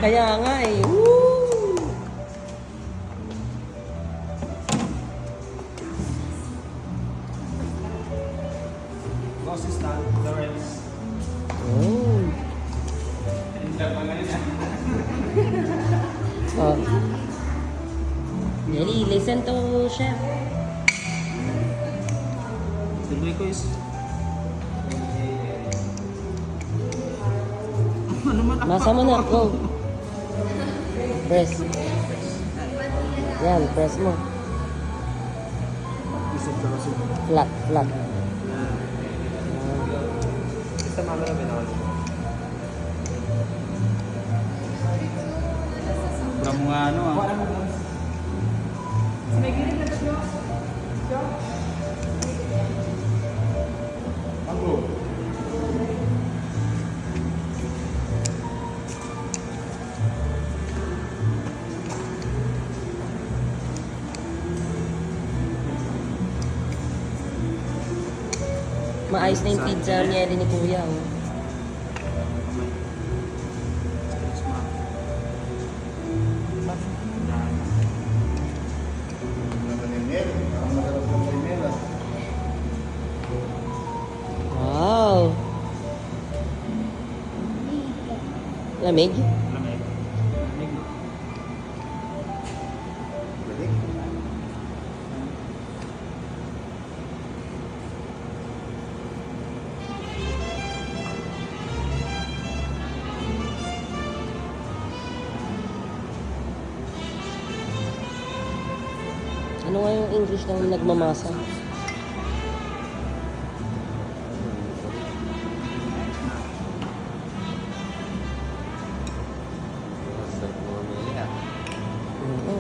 Kaya nga eh. Woo! Boss is not the rest. Oh. Oh. Nelly, listen to chef. Tuloy ko is... Masa mo na, go. Press. Yan, press mo. Isip ka kasi. Flat, flat. Sa mama na binawal mo. Sobra mo nga ano ah. Maayos na yung pizza niya ni Kuya. Oh. Wow! Lamig? Lamig. Lamig. Ano nga yung English ng nagmamasa? Oo.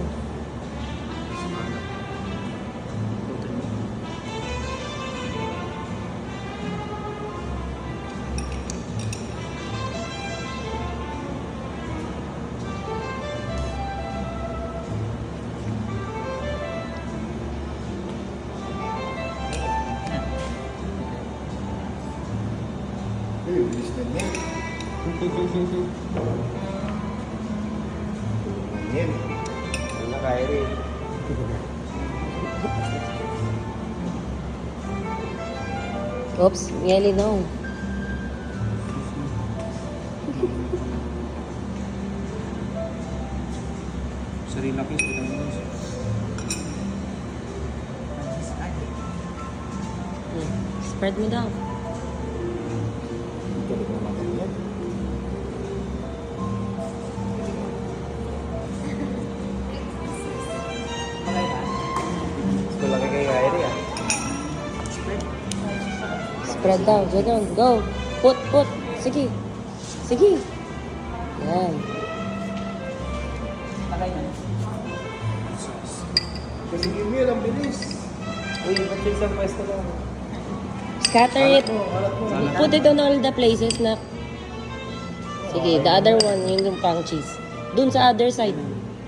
Wala kaya rin. Oops, Nelly, no. Sarila kiss. Ito mo guys. Spread mo daw. Gusto lagi kay Kyrie ah. Spread daw. Ganun. Go. Put, put. Sige. Sige. Yan. Kasi Gimil, ang bilis. Uy, ba't sa pwesto lang? Scatter it. Put it on all the places na... Sige, the other one, yung pang cheese. Dun sa other side.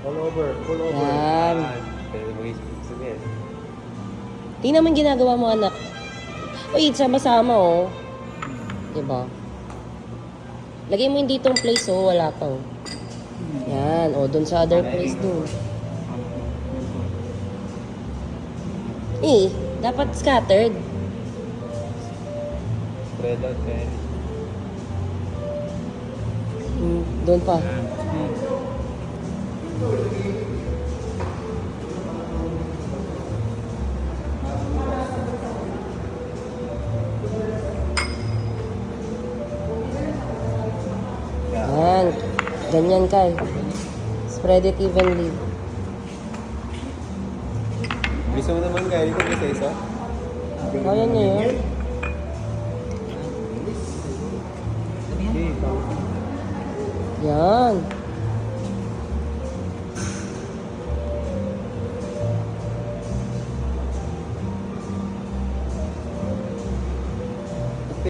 All over, all over. Yan. Pwede mag-isip sabihin. Tingnan mo yung ginagawa mo, anak. Uy, sama-sama, oh. Diba? Lagay mo yung ditong place, oh. Wala pa, oh. Yan. O, dun sa other place, dun. Eh, dapat scattered. Spread out, Kyrie. Doon pa. Yan. Ganyan, Kai. Spread it evenly. Gusto mo naman, Kyrie, kung isa-isa? Kaya niya yun. Yan.